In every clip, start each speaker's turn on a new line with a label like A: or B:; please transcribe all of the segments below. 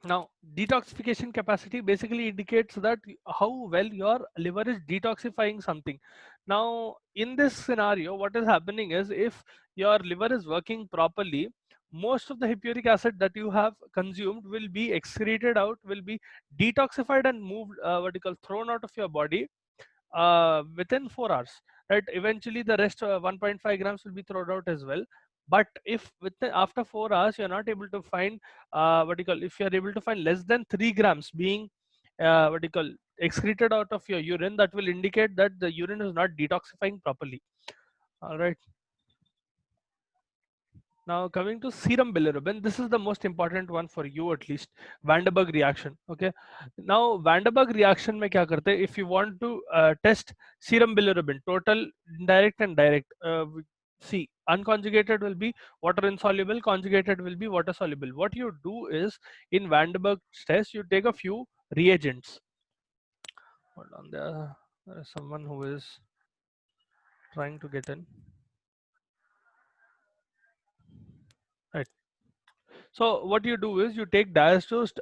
A: Now, detoxification capacity basically indicates that how well your liver is detoxifying something. Now, in this scenario, what is happening is if your liver is working properly, most of the hippuric acid that you have consumed will be excreted out, will be detoxified and moved, what you call, thrown out of your body within 4 hours, right? Eventually the rest 1.5 grams will be thrown out as well. But if after 4 hours you're not able to find what you call, if you're able to find less than 3 grams being what you call excreted out of your urine, that will indicate that the urine is not detoxifying properly. All right. Now coming to serum bilirubin, this is the most important one for you at least. Van der Berg reaction. Okay. Now Van der Berg reaction में क्या करते हैं? If you want to test serum bilirubin, total, indirect and direct. See, unconjugated will be water insoluble, conjugated will be water soluble. What you do is in Van der Berg test, you take a few reagents. Hold on, there is someone who is trying to get in. Right. So what you do is you take diazotized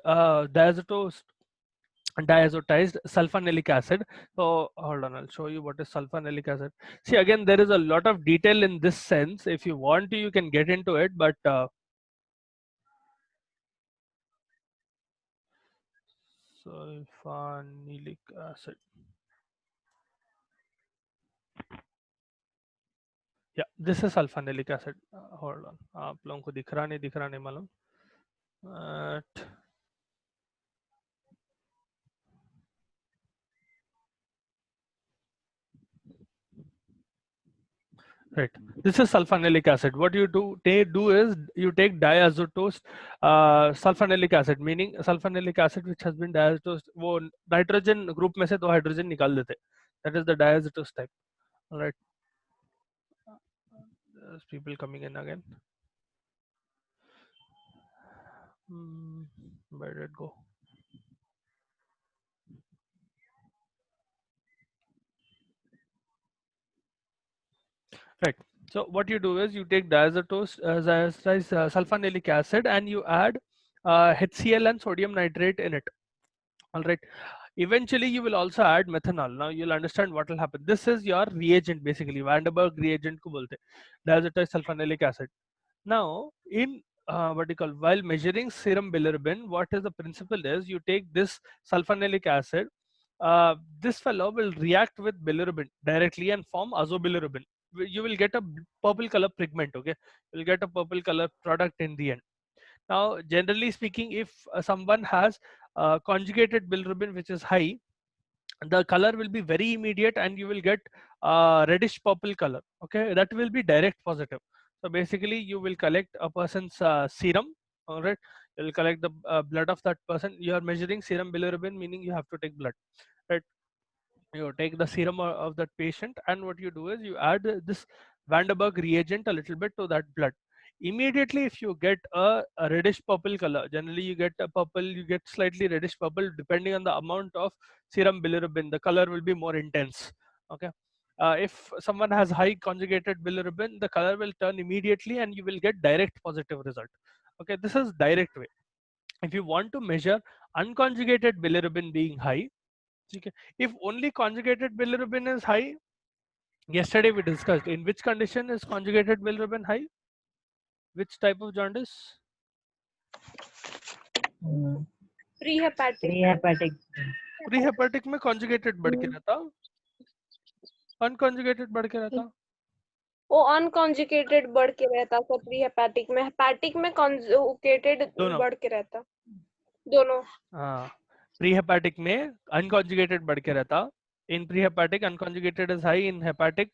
A: sulfonelic acid. So hold on, I'll show you what is sulfonelic acid. See, again, there is a lot of detail in this sense. If you want to, you can get into it, but sulfonelic acid. Yeah, this is sulfonelic acid. Hold on, आप लोगों को दिख रहा नहीं मालूम. Right. This is sulfonelic acid. What you do is you take diazotose sulfonelic acid, meaning sulfonelic acid which has been diazotosed. वो nitrogen group में से दो hydrogen निकाल देते. That is the diazotose type. All right. There's people coming in again. Where did it go? Right. So what you do is you take diazotose, sulfonelic acid, and you add HCl and sodium nitrate in it. All right. Eventually, you will also add methanol. Now you'll understand what will happen. This is your reagent, basically. Van der Berg reagent को बोलते हैं, diazotized sulfonelic acid. Now, in what you call, while measuring serum bilirubin, what is the principle is you take this sulfonelic acid. This fellow will react with bilirubin directly and form azobilirubin. You will get a purple color pigment. Okay, you'll get a purple color product in the end. Now, generally speaking, if someone has conjugated bilirubin which is high, the color will be very immediate and you will get reddish purple color. Okay, that will be direct positive. So basically you will collect a person's serum. All right, you will collect the blood of that person. You are measuring serum bilirubin, meaning you have to take blood, right? You take the serum of that patient, and what you do is you add this Van der Berg reagent a little bit to that blood. Immediately, if you get a reddish purple color, generally you get a purple, you get slightly reddish purple depending on the amount of serum bilirubin. The color will be more intense. Okay. If someone has high conjugated bilirubin, the color will turn immediately and you will get direct positive result. Okay, this is direct way. If you want to measure unconjugated bilirubin being high, okay, if only conjugated bilirubin is high, yesterday we discussed in which condition is conjugated bilirubin high, which type of jaundice?
B: Prehepatic.
A: Prehepatic में conjugated बढ़ के रहता, unconjugated बढ़ के रहता.
C: वो unconjugated बढ़ के रहता सर, प्री हेपेटिक में. हेपेटिक में कॉन्जुगेटेड बढ़ के रहता. दोनों.
A: हाँ, prehepatic में unconjugated बढ़ के रहता. In prehepatic, unconjugated is high. In hepatic,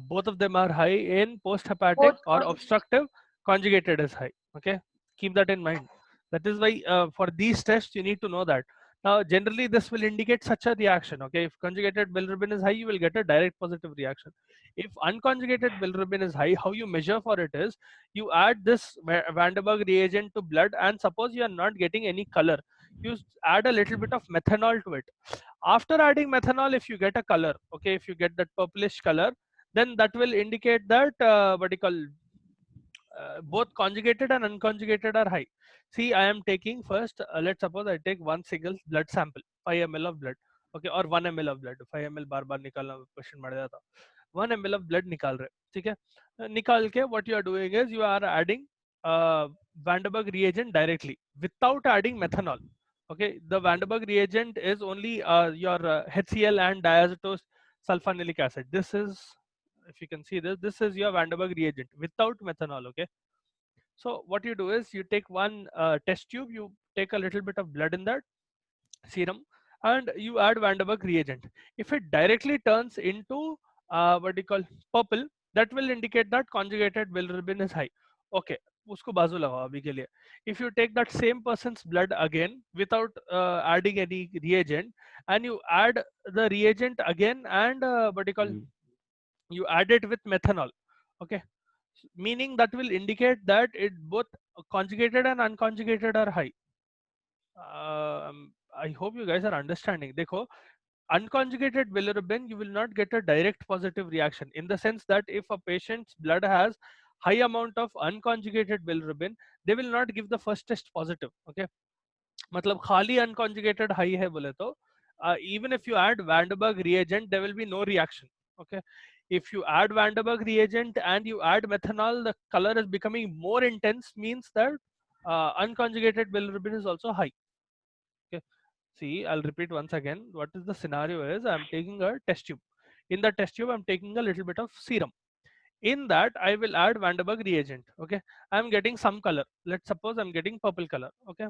A: both of them are high. In post-hepatic or obstructive, conjugated is high. Okay, keep that in mind. That is why for these tests you need to know that. Now, generally this will indicate such a reaction. Okay, if conjugated bilirubin is high, you will get a direct positive reaction. If unconjugated bilirubin is high, how you measure for it is you add this Van der Berg reagent to blood, and suppose you are not getting any color, you add a little bit of methanol to it. After adding methanol, if you get a color, okay, if you get that purplish color, then that will indicate that what you call both conjugated and unconjugated are high. See, I am taking first, let's suppose I take one single blood sample, 5 ml of blood, okay, or 1 ml of blood. 5 ml बार बार निकालना question बढ़ जाता. 1 ml of blood निकाल रहे, ठीक है. निकाल के what you are doing is you are adding Van der Berg reagent directly without adding methanol. Okay, the Van der Berg reagent is only your HCl and diazotose sulfonilic acid. This is, if you can see this, this is your Van der Berg reagent without methanol. Okay, so what you do is you take one test tube, you take a little bit of blood in that serum, and you add Van der Berg reagent. If it directly turns into what do you call purple, that will indicate that conjugated bilirubin is high. Okay, उसको बाजू लगाओ अभी के लिए. If you take that same person's blood again without adding any reagent, and you add the reagent again, and what do you call, you add it with methanol, okay, meaning that will indicate that it both conjugated and unconjugated are high. I hope you guys are understanding. Dekho, unconjugated bilirubin, you will not get a direct positive reaction, in the sense that if a patient's blood has high amount of unconjugated bilirubin, they will not give the first test positive. Okay, मतलब खाली unconjugated high है बोले तो even if you add Van der Berg reagent, there will be no reaction. Okay, if you add Van der Berg reagent and you add methanol, the color is becoming more intense, means that unconjugated bilirubin is also high. Okay, see, I'll repeat once again. What is the scenario is, I'm taking a test tube. In the test tube, I'm taking a little bit of serum. In that, I will add Van der Berg reagent. Okay, I'm getting some color. Let's suppose I'm getting purple color. Okay,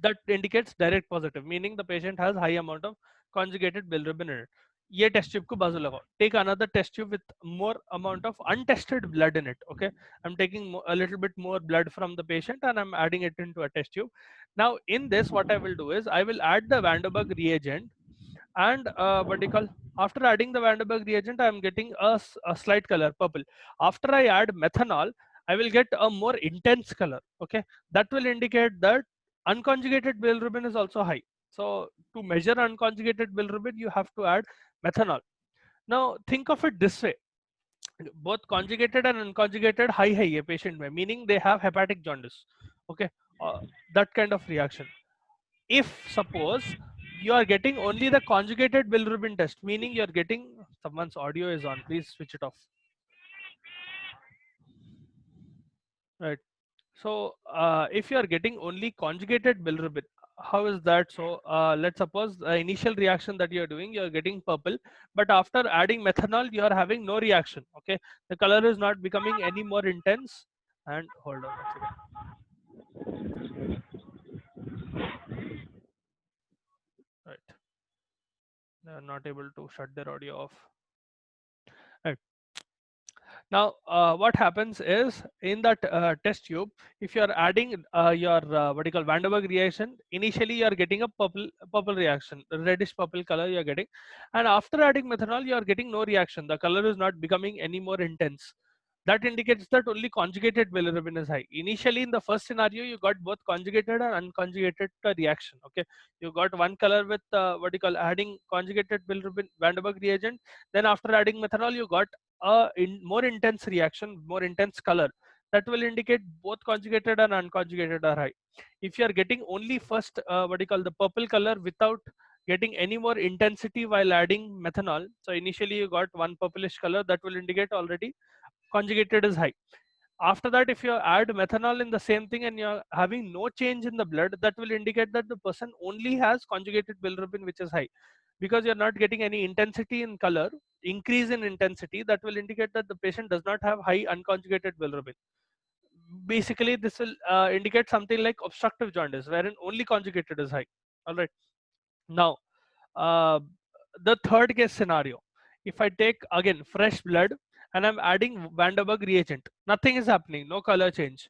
A: that indicates direct positive, meaning the patient has high amount of conjugated bilirubin in it. ये test tube को बाजू लगाओ. Take another test tube with more amount of untested blood in it. Okay, I'm taking a little bit more blood from the patient and I'm adding it into a test tube. Now in this, what I will do is I will add the Van der Berg reagent, and what do you call, after adding the Van der Berg reagent, I am getting a slight color purple. After I add methanol, I will get a more intense color. Okay, that will indicate that unconjugated bilirubin is also high. So to measure unconjugated bilirubin, you have to add methanol. Now think of it this way: both conjugated and unconjugated high hai ye patient mein, meaning they have hepatic jaundice. Okay, that kind of reaction. If suppose you are getting only the conjugated bilirubin test, meaning you are getting, someone's audio is on, please switch it off. Right, so if you are getting only conjugated bilirubin, how is that? So let's suppose the initial reaction that you are doing, you are getting purple, but after adding methanol, you are having no reaction. Okay, the color is not becoming any more intense. And hold on a second. Right, they are not able to shut their audio off. Right. Now, what happens is, in that test tube, if you are adding your what do you call Van der Berg reaction, initially you are getting a purple reaction, reddish purple color you are getting, and after adding methanol, you are getting no reaction. The color is not becoming any more intense. That indicates that only conjugated bilirubin is high. Initially, in the first scenario, you got both conjugated and unconjugated reaction. Okay, you got one color with what do you call, adding conjugated bilirubin Van der Berg reagent. Then after adding methanol, you got a more intense reaction, more intense color. That will indicate both conjugated and unconjugated are high. If you are getting only first what do you call, the purple color without getting any more intensity while adding methanol, so initially you got one purplish color, that will indicate already conjugated is high. After that, if you add methanol in the same thing and you're having no change in the blood, that will indicate that the person only has conjugated bilirubin which is high, because you're not getting any intensity in color, increase in intensity. That will indicate that the patient does not have high unconjugated bilirubin. Basically, this will indicate something like obstructive jaundice, wherein only conjugated is high. All right, now uh, the third case scenario, if I take again fresh blood and I'm adding Van der Berg reagent, nothing is happening, no color change,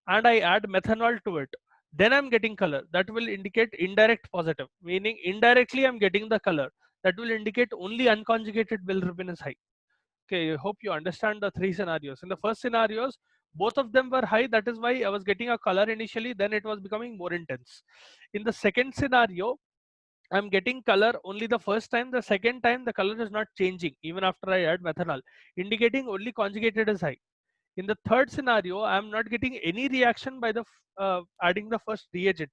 A: and I add methanol to it, then I'm getting color. That will indicate indirect positive, meaning indirectly I'm getting the color. That will indicate only unconjugated bilirubin is high. Okay, I hope you understand the three scenarios. In the first scenarios, both of them were high. That is why I was getting a color initially, then it was becoming more intense. In the second scenario, I'm getting color only the first time. The second time, the color is not changing even after I add methanol, indicating only conjugated is high. In the third scenario, I'm not getting any reaction by the adding the first reagent,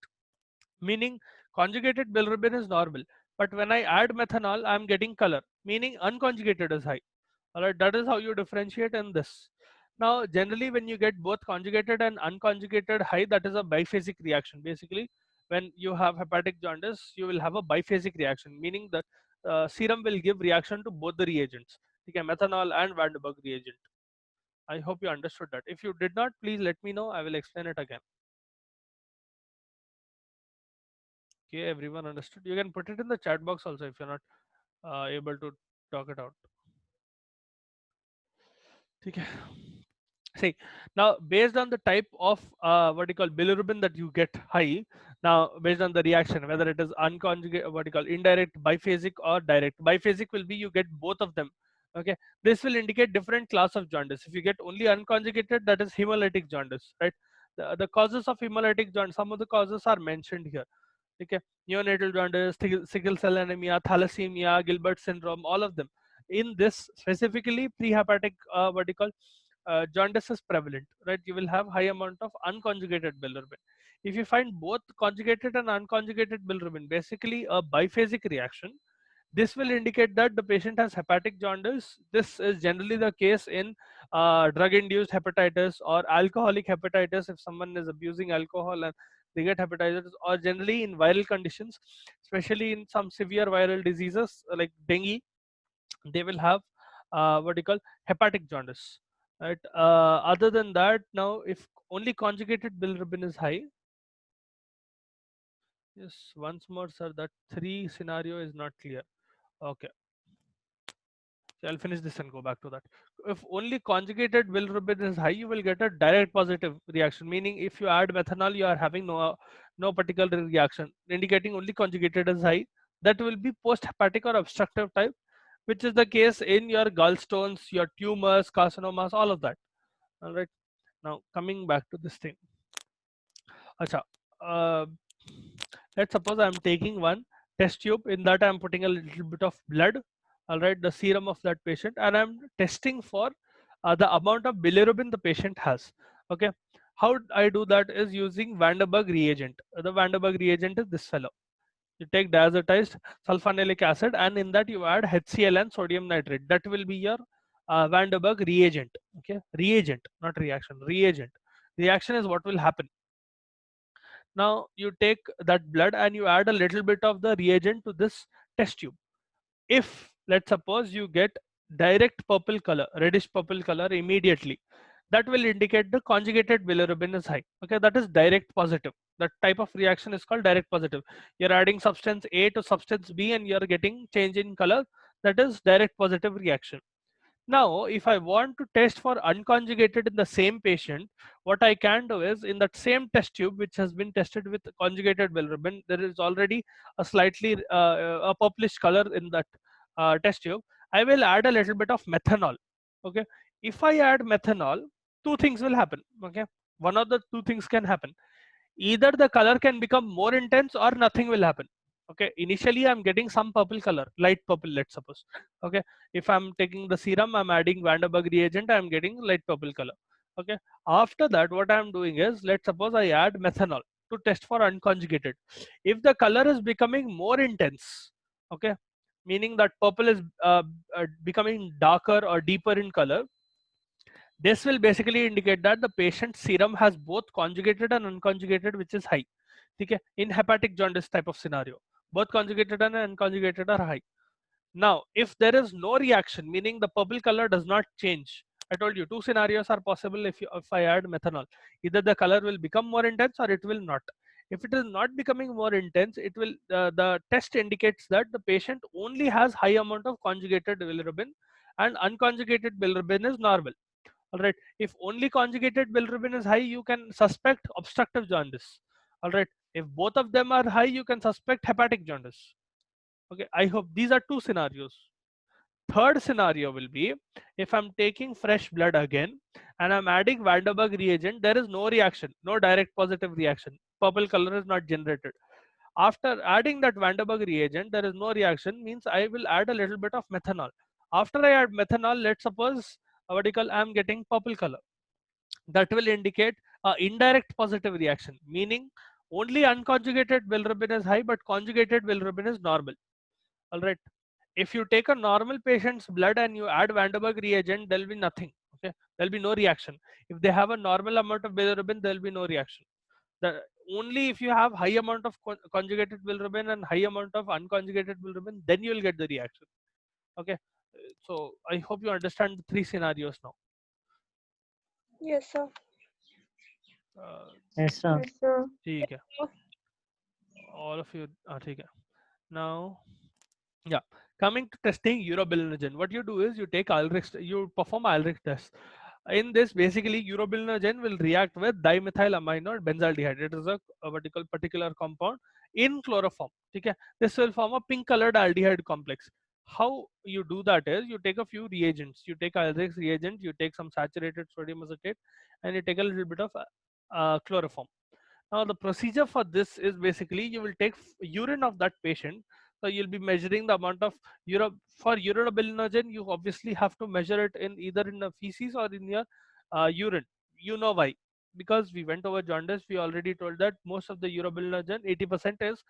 A: meaning conjugated bilirubin is normal. But when I add methanol, I'm getting color, meaning unconjugated is high. All right, that is how you differentiate in this. Now, generally, when you get both conjugated and unconjugated high, that is a biphasic reaction. Basically, when you have hepatic jaundice, you will have a biphasic reaction, meaning that serum will give reaction to both the reagents, okay, methanol and Van de Berg reagent. I hope you understood that. If you did not, please let me know. I will explain it again. Okay, everyone understood. You can put it in the chat box also if you're not able to talk it out. Okay. See, now based on the type of what you call bilirubin that you get high, now based on the reaction, whether it is unconjugated, what you call indirect, biphasic or direct. Biphasic will be you get both of them. Okay, this will indicate different class of jaundice. If you get only unconjugated, that is hemolytic jaundice, right? The causes of hemolytic jaundice, some of the causes are mentioned here. Okay, neonatal jaundice, sickle cell anemia, thalassemia, Gilbert syndrome, all of them. In this specifically, prehepatic what you call jaundice is prevalent, right? You will have high amount of unconjugated bilirubin. If you find both conjugated and unconjugated bilirubin, basically a biphasic reaction, this will indicate that the patient has hepatic jaundice. This is generally the case in drug-induced hepatitis or alcoholic hepatitis. If someone is abusing alcohol and they get hepatitis, or generally in viral conditions, especially in some severe viral diseases like dengue, they will have what you call hepatic jaundice, right? Other than that, now if only conjugated bilirubin is high, yes, once more, sir, that 3 scenario is not clear. Okay, so I'll finish this and go back to that. If only conjugated bilirubin is high, you will get a direct positive reaction, meaning if you add methanol, you are having no particular reaction, indicating only conjugated is high. That will be post-hepatic or obstructive type, which is the case in your gallstones, your tumors, carcinomas, all of that. All right. Now coming back to this thing. Acha, uh, let's suppose I'm taking one test tube. In that I'm putting a little bit of blood, all right, the serum of that patient, and I'm testing for the amount of bilirubin the patient has. Okay, how I do that is using Van de Berg reagent. The Van de Berg reagent is this fellow. You take diazotized sulfonamic acid, and in that you add HCl and sodium nitrate. That will be your Van de Berg reagent. Okay, reagent, not reaction. Reagent. Reaction is what will happen. Now you take that blood and you add a little bit of the reagent to this test tube. If let's suppose you get direct purple color, reddish purple color immediately, that will indicate the conjugated bilirubin is high. Okay, that is direct positive. That type of reaction is called direct positive. You're adding substance A to substance B and you're getting change in color. That is direct positive reaction. Now, if I want to test for unconjugated in the same patient, what I can do is in that same test tube, which has been tested with conjugated bilirubin, there is already a slightly a purplish color in that test tube. I will add a little bit of methanol. Okay, if I add methanol, two things will happen. Okay, one of the two things can happen. Either the color can become more intense or nothing will happen. Okay, initially I'm getting some purple color, light purple, let's suppose. Okay, if I'm taking the serum, I'm adding Van de Berg reagent, I'm getting light purple color. Okay, after that what I'm doing is, let's suppose I add methanol to test for unconjugated. If the color is becoming more intense, okay, meaning that purple is becoming darker or deeper in color, this will basically indicate that the patient's serum has both conjugated and unconjugated, which is high. Okay, in hepatic jaundice type of scenario, both conjugated and unconjugated are high. Now, if there is no reaction, meaning the purple color does not change, I told you two scenarios are possible if I add methanol. Either the color will become more intense or it will not. If it is not becoming more intense, it will the test indicates that the patient only has high amount of conjugated bilirubin and unconjugated bilirubin is normal. All right. If only conjugated bilirubin is high, you can suspect obstructive jaundice. All right. If both of them are high, you can suspect hepatic jaundice. Okay. I hope these are two scenarios. Third scenario will be if I'm taking fresh blood again and I'm adding Van de Berg reagent, there is no reaction, no direct positive reaction. Purple color is not generated. After adding that Van de Berg reagent, there is no reaction, means I will add a little bit of methanol. After I add methanol, let's suppose what you call I'm getting purple color. that will indicate indirect positive reaction, meaning only unconjugated bilirubin is high, but conjugated bilirubin is normal. All right. If you take a normal patient's blood and you add Van der Berg reagent, there'll be nothing. Okay, there'll be no reaction. If they have a normal amount of bilirubin, there'll be no reaction. The only if you have high amount of conjugated bilirubin and high amount of unconjugated bilirubin, then you will get the reaction. Okay, so I hope you understand the three scenarios now.
C: Yes, sir.
A: Uh,
B: Yes, sir.
C: Yes, sir.
A: ठीक है, all of you. ठीक है. Now, yeah, coming to testing urobilinogen, what you do is you take Ulrich, you perform Ulrich test. In this, basically, urobilinogen will react with dimethylamine or benzaldehyde. It is a vertical particular compound in chloroform. Okay, this will form a pink-colored aldehyde complex. How you do that is you take a few reagents. You take Ulrich reagent, you take some saturated sodium acetate, and you take a little bit of chloroform. Now, the procedure for this is basically you will take urine of that patient. So you'll be measuring the amount of for urobilinogen. You obviously have to measure it in either in the feces or in your urine. You know why? Because we went over jaundice. We already told that most of the urobilinogen, 80% is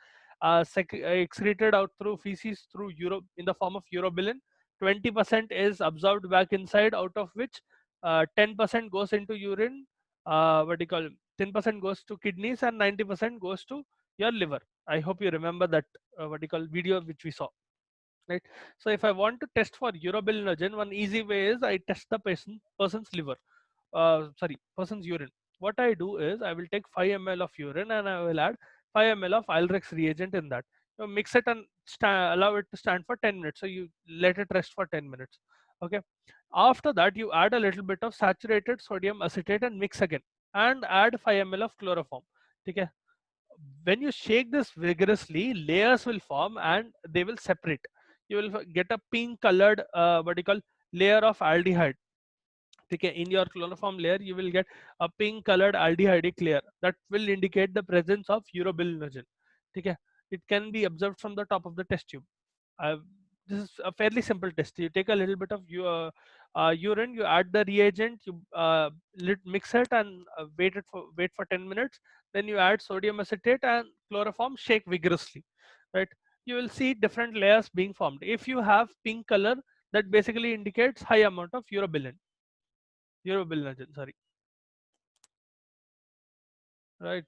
A: excreted out through feces through in the form of urobilin. 20% is absorbed back inside, out of which 10% goes into urine. What do you call 10% goes to kidneys and 90% goes to your liver. I hope you remember that what you call video which we saw, right? So if I want to test for urobilinogen, one easy way is I test the person's liver, person's urine. What I do is I will take 5 ml of urine and I will add 5 ml of Ilrex reagent in that. You mix it and allow it to stand for 10 minutes. So you let it rest for 10 minutes. Okay. After that, you add a little bit of saturated sodium acetate and mix again, and add 5 ml of chloroform. Okay. When you shake this vigorously, layers will form and they will separate. You will get a pink colored what you call layer of aldehyde. Okay, in your chloroform layer you will get a pink colored aldehydic layer that will indicate the presence of urobilinogen. Okay, it can be observed from the top of the test tube. uh, this is a fairly simple test. You take a little bit of urine, you add the reagent, you mix it and wait for 10 minutes. Then you add sodium acetate and chloroform, shake vigorously, right? You will see different layers being formed. If you have pink color, that basically indicates high amount of urobilinogen, sorry, right?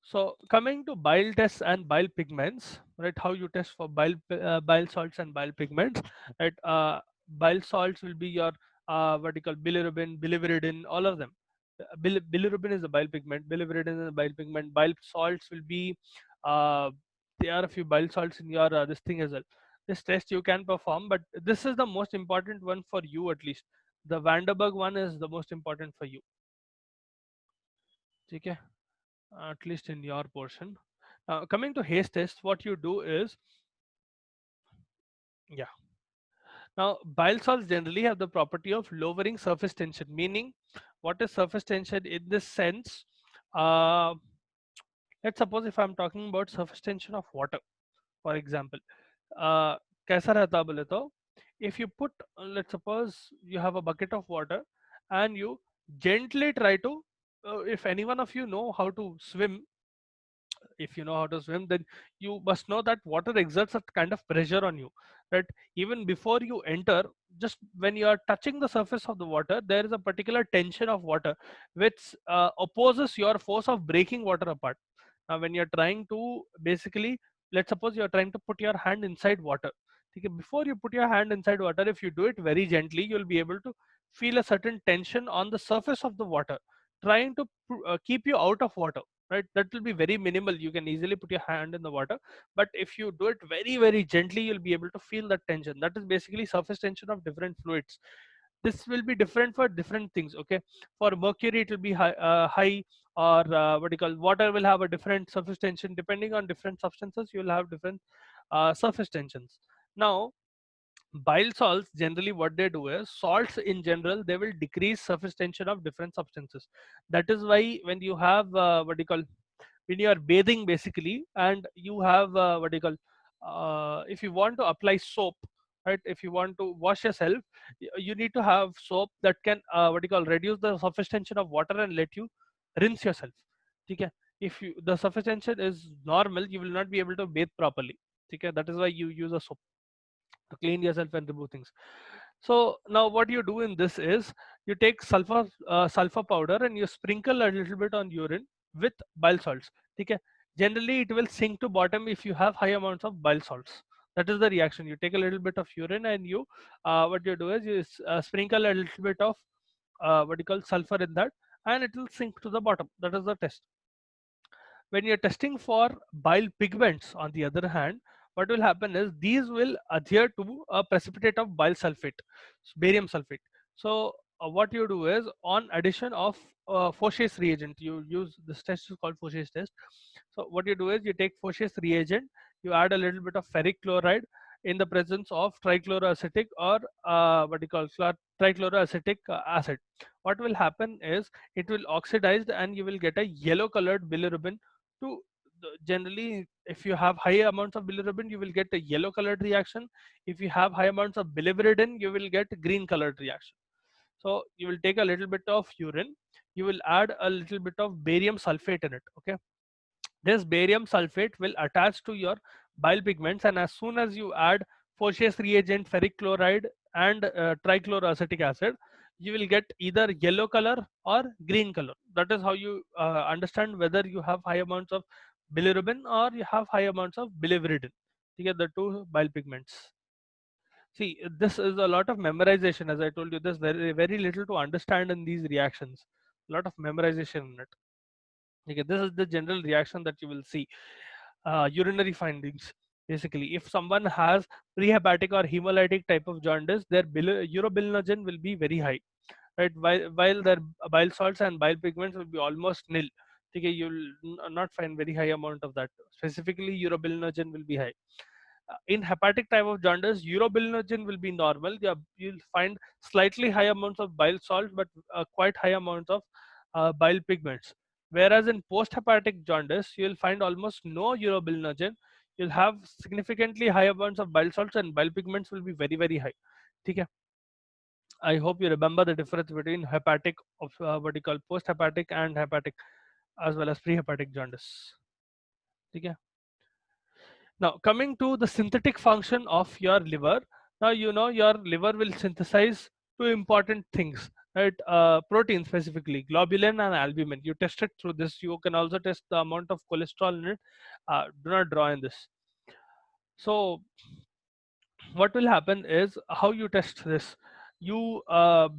A: So coming to bile tests and bile pigments, right? How you test for bile salts and bile pigments, right? Bile salts will be your what you call bilirubin, biliviridin, all of them. Bilirubin is a bile pigment. Biliviridin is a bile pigment. Bile salts will be uh, there are a few bile salts in your this thing as well. This test you can perform, but this is the most important one for you at least. The Van der Berg one is the most important for you. Okay, at least in your portion. Coming to haste test, what you do is, yeah. Now, bile salts generally have the property of lowering surface tension, meaning what is surface tension in this sense? Uh, let's suppose if I'm talking about surface tension of water, for example. कैसा रहता बोले तो, if you put, let's suppose you have a bucket of water and you gently try to, if any one of you know how to swim, if you know how to swim, then you must know that water exerts a kind of pressure on you, right? Even before you enter, just when you are touching the surface of the water, there is a particular tension of water which opposes your force of breaking water apart. Now when you're trying to basically, let's suppose you're trying to put your hand inside water. Okay, before you put your hand inside water, if you do it very gently, you'll be able to feel a certain tension on the surface of the water, trying to keep you out of water, right? That will be very minimal. You can easily put your hand in the water, but if you do it very gently, you'll be able to feel that tension. That is basically surface tension of different fluids. This will be different for different things. Okay, for mercury it will be high, or what do you call, water will have a different surface tension. Depending on different substances, you will have different surface tensions. Now bile salts, generally what they do is, salts in general, they will decrease surface tension of different substances. That is why when you have what do you call, when you are bathing basically, and you have what do you call, if you want to apply soap, right? If you want to wash yourself, you need to have soap that can what you call reduce the surface tension of water and let you rinse yourself. Okay? If you, the surface tension is normal, you will not be able to bathe properly. Okay? That is why you use a soap to clean yourself and remove things. So now what you do in this is you take sulfur powder and you sprinkle a little bit on urine with bile salts. Okay? Generally it will sink to bottom if you have high amounts of bile salts. That is the reaction. You take a little bit of urine and you what you do is you sprinkle a little bit of what you call sulfur in that, and it will sink to the bottom. That is the test. When you're testing for bile pigments, on the other hand, what will happen is these will adhere to a precipitate of bile sulfate, barium sulfate. So what you do is, on addition of Faucher's reagent, you use this test is called Faucher's test. So what you do is you take Faucher's reagent, you add a little bit of ferric chloride in the presence of trichloroacetic or what you call trichloroacetic acid. What will happen is it will oxidize and you will get a yellow colored bilirubin to generally, if you have high amounts of bilirubin, you will get a yellow colored reaction. If you have high amounts of biliverdin, you will get green colored reaction. So you will take a little bit of urine, you will add a little bit of barium sulfate in it. Okay, this barium sulfate will attach to your bile pigments, and as soon as you add Faucher's reagent, ferric chloride, and trichloroacetic acid, you will get either yellow color or green color. That is how you understand whether you have high amounts of bilirubin or you have high amounts of biliverdin. You get the two bile pigments. See, this is a lot of memorization. As I told you, there's very little to understand in these reactions. A lot of memorization in it. Okay, this is the general reaction that you will see. Urinary findings. Basically, if someone has prehepatic or hemolytic type of jaundice, their urobilinogen will be very high, right? While their bile salts and bile pigments will be almost nil. Okay, you'll not find very high amount of that. Specifically, urobilinogen will be high. In hepatic type of jaundice, urobilinogen will be normal. You'll find slightly high amounts of bile salt, but quite high amounts of bile pigments. Whereas in post-hepatic jaundice, you'll find almost no urobilinogen. You'll have significantly high amounts of bile salts, and bile pigments will be very high. Okay? I hope you remember the difference between hepatic of what you call post-hepatic and hepatic, as well as pre-hepatic jaundice. Okay? Now, coming to the synthetic function of your liver. Now, you know your liver will synthesize two important things, right? Protein, specifically globulin and albumin. You test it through this. You can also test the amount of cholesterol in it. Do not draw in this. So what will happen is, how you test this, you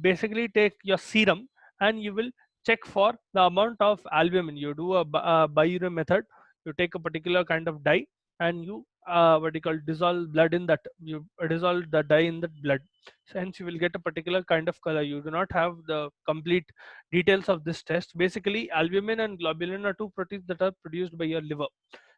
A: basically take your serum and you will check for the amount of albumin. You do a biurea method. You take a particular kind of dye and you what you call dissolve blood in that. You dissolve the dye in that blood. So hence you will get a particular kind of color. You do not have the complete details of this test. Basically, albumin and globulin are two proteins that are produced by your liver.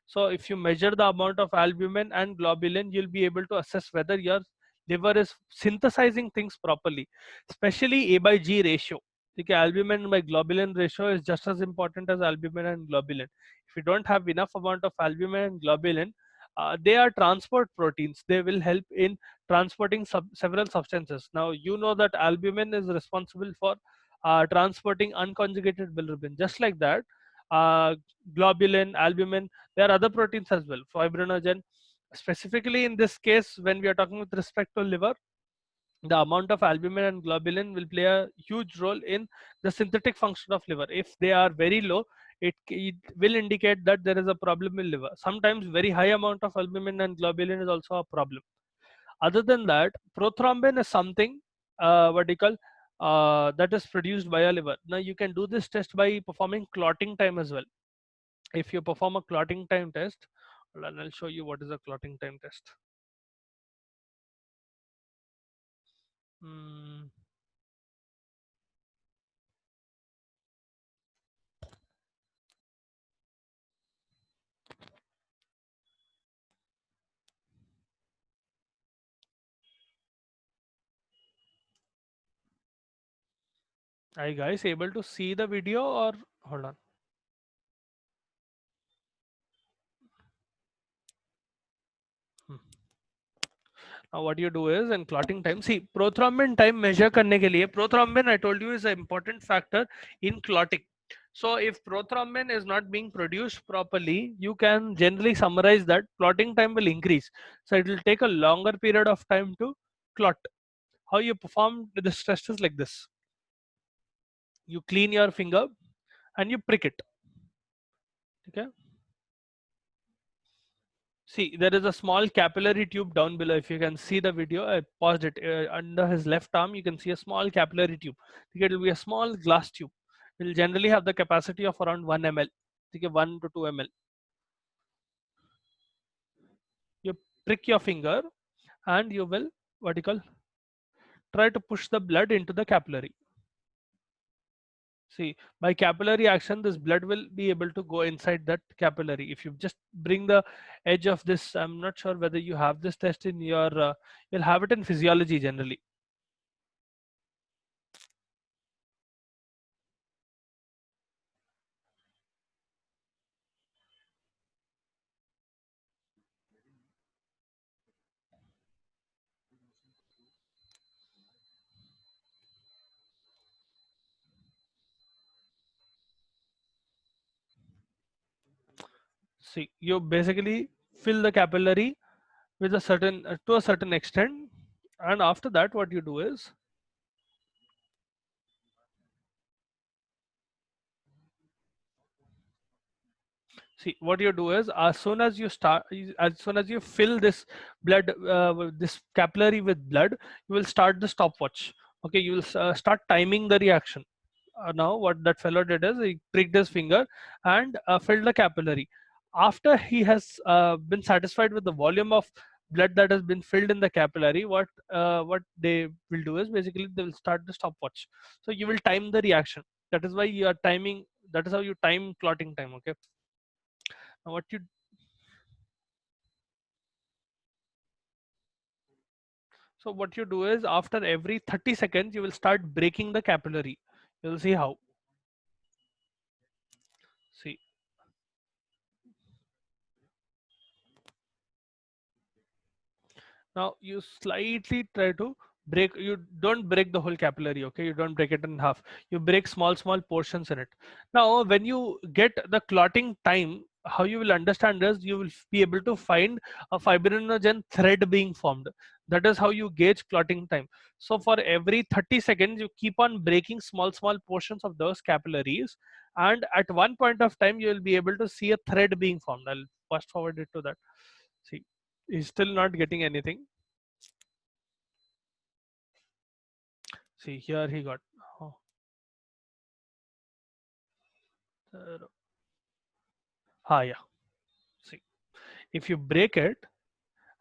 A: So if you measure the amount of albumin and globulin, you'll be able to assess whether your liver is synthesizing things properly, especially A by G ratio. Okay, albumin by globulin ratio is just as important as albumin and globulin. If you don't have enough amount of albumin and globulin, they are transport proteins. They will help in transporting several substances. Now you know that albumin is responsible for transporting unconjugated bilirubin. Just like that, uh, globulin, albumin, there are other proteins as well, fibrinogen. Specifically in this case, when we are talking with respect to liver, the amount of albumin and globulin will play a huge role in the synthetic function of liver. If they are very low, it will indicate that there is a problem in liver. Sometimes very high amount of albumin and globulin is also a problem. Other than that, prothrombin is something what you call that is produced by a liver. Now you can do this test by performing clotting time as well. If you perform a clotting time test, hold on, I'll show you what is a clotting time test. Hmm. Are you guys able to see the video, or hold on? Hmm. What you do is in clotting time, see prothrombin time measure करने के लिए, prothrombin I told you is an important factor in clotting. So if prothrombin is not being produced properly, you can generally summarize that clotting time will increase. So it will take a longer period of time to clot. How you perform this test is like this: you clean your finger and you prick it. Okay. See, there is a small capillary tube down below. If you can see the video, I paused it. Under his left arm, you can see a small capillary tube. It will be a small glass tube. It will generally have the capacity of around 1 ml. 1 to 2 ml. You prick your finger and you will, what you call, try to push the blood into the capillary. See, by capillary action, this blood will be able to go inside that capillary. If you just bring the edge of this, I'm not sure whether you have this test in your, you'll have it in physiology generally. See, you basically fill the capillary with a certain, to a certain extent, and after that, what you do is, see, what you do is, as soon as you start, as soon as you fill this blood, this capillary with blood, you will start the stopwatch. Okay, you will start timing the reaction. Now what that fellow did is he pricked his finger and filled the capillary. After he has been satisfied with the volume of blood that has been filled in the capillary, what they will do is basically they will start the stopwatch. So you will time the reaction. That is why you are timing. That is how you time clotting time. Okay. Now what you, so what you do is after every 30 seconds you will start breaking the capillary. You will see how. See. Now you slightly try to break, you don't break the whole capillary, okay? You don't break it in half. You break small portions in it. Now when you get the clotting time, how you will understand is you will be able to find a fibrinogen thread being formed. That is how you gauge clotting time. So for every 30 seconds, you keep on breaking small portions of those capillaries, and at one point of time, you will be able to see a thread being formed. I'll fast forward it to that. See, he's still not getting anything. See, here he got. Oh, yeah. See, if you break it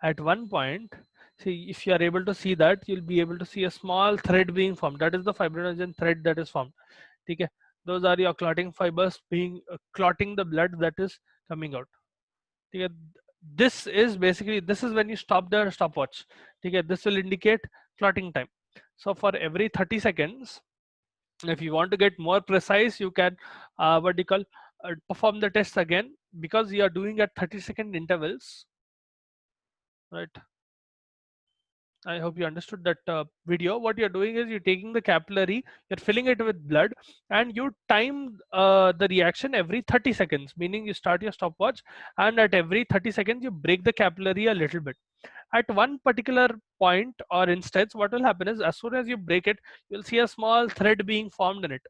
A: at one point, see, if you are able to see that, you'll be able to see a small thread being formed. That is the fibrinogen thread that is formed. Okay, those are your clotting fibers being clotting the blood that is coming out. Okay, this is basically, this is when you stop the stopwatch. Okay, this will indicate clotting time. So for every 30 seconds, if you want to get more precise, you can what do you call, perform the test again, because you are doing at 30-second intervals, right? I hope you understood that video. What you're doing is you're taking the capillary, you're filling it with blood, and you time the reaction every 30 seconds, meaning you start your stopwatch, and at every 30 seconds, you break the capillary a little bit. At one particular point or instance, what will happen is as soon as you break it, you'll see a small thread being formed in it.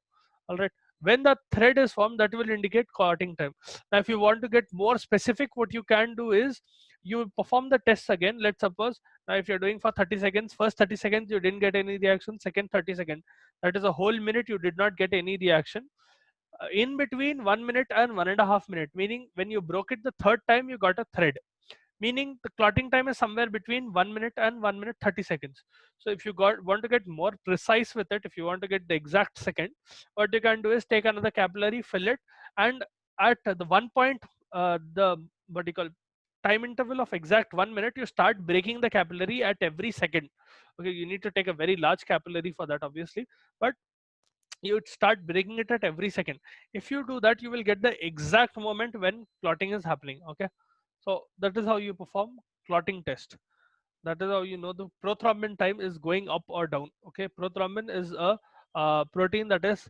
A: All right. When the thread is formed, that will indicate clotting time. Now, if you want to get more specific, what you can do is you perform the test again. Let's suppose now if you're doing for 30 seconds, first 30 seconds you didn't get any reaction, second 30 seconds, that is a whole minute you did not get any reaction. In between 1 minute and 1.5 minutes, meaning when you broke it the third time, you got a thread, meaning the clotting time is somewhere between 1 minute and 1 minute 30 seconds. So if you want to get more precise with it, if you want to get the exact second, what you can do is take another capillary, fill it, and at the one point, the what you call time interval of exact 1 minute, you start breaking the capillary at every second. Okay, you need to take a very large capillary for that, obviously, but you would start breaking it at every second. If you do that, you will get the exact moment when clotting is happening. Okay, so that is how you perform clotting test. That is how you know the prothrombin time is going up or down. Okay, prothrombin is a protein that is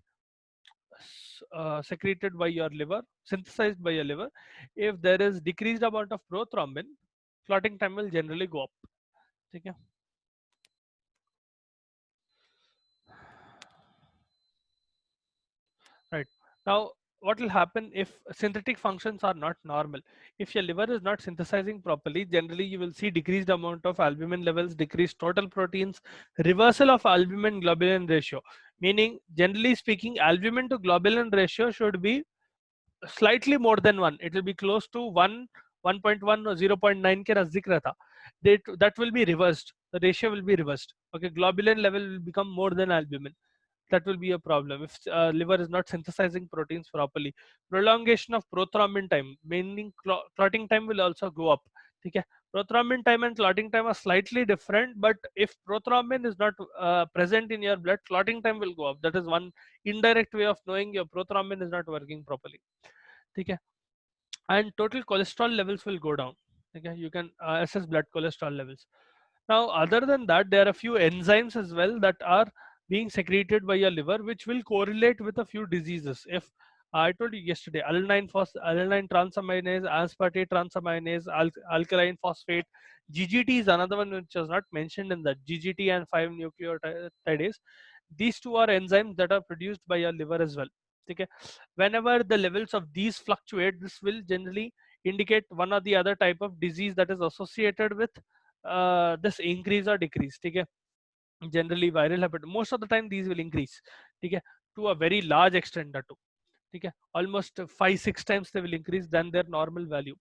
A: secreted by your liver, synthesized by your liver. If there is decreased amount of prothrombin, clotting time will generally go up. Okay. Right. Now, what will happen if synthetic functions are not normal? If your liver is not synthesizing properly, generally you will see decreased amount of albumin levels, decreased total proteins, reversal of albumin globulin ratio. Meaning, generally speaking, albumin to globulin ratio should be slightly more than 1. It will be close to 1, 1.1 or 0.9 के नजदीक रहता. That will be reversed. The ratio will be reversed. Okay, globulin level will become more than albumin. That will be a problem if liver is not synthesizing proteins properly. Prolongation of prothrombin time, meaning clotting time, will also go up. Okay, prothrombin time and clotting time are slightly different, but if prothrombin is not present in your blood, clotting time will go up. That is one indirect way of knowing your prothrombin is not working properly. Okay, and total cholesterol levels will go down. Okay, you can assess blood cholesterol levels. Now, other than that, there are a few enzymes as well that are being secreted by your liver, which will correlate with a few diseases. If I told you yesterday, alanine transaminase, aspartate transaminase, alkaline phosphate, GGT is another one which was not mentioned in that. GGT and 5-nucleotidase. These two are enzymes that are produced by your liver as well. Okay, whenever the levels of these fluctuate, this will generally indicate one or the other type of disease that is associated with this increase or decrease. Okay, generally viral hepatitis, most of the time these will increase. Okay, to a very large extent that too. Okay, almost 5-6 times they will increase than their normal value.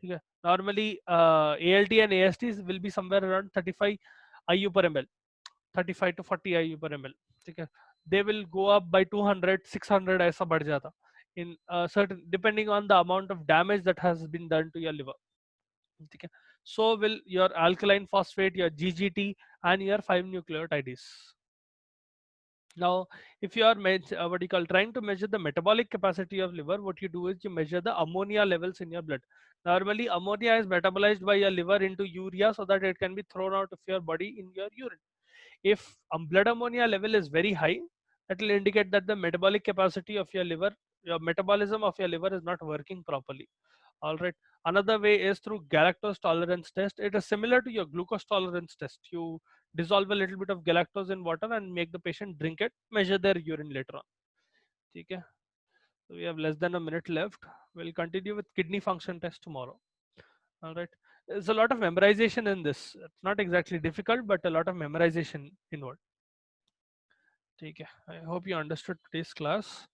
A: Okay, normally ALT and ASTs will be somewhere around 35 IU per ml, 35 to 40 IU per ml. ठीक है, they will go up by 200 600 ऐसा बढ़ जाता in certain, depending on the amount of damage that has been done to your liver. ठीक है, so will your alkaline phosphate, your GGT, and your 5-nucleotides. Now, if you are what you call trying to measure the metabolic capacity of liver, what you do is you measure the ammonia levels in your blood. Normally, ammonia is metabolized by your liver into urea so that it can be thrown out of your body in your urine. If blood ammonia level is very high, that will indicate that the metabolic capacity of your liver, your metabolism of your liver is not working properly. All right. Another way is through galactose tolerance test. It is similar to your glucose tolerance test. You dissolve a little bit of galactose in water and make the patient drink it, measure their urine later on. Okay. So we have less than a minute left. We'll continue with kidney function test tomorrow. All right. There's a lot of memorization in this. It's not exactly difficult, but a lot of memorization involved. Okay. I hope you understood today's class.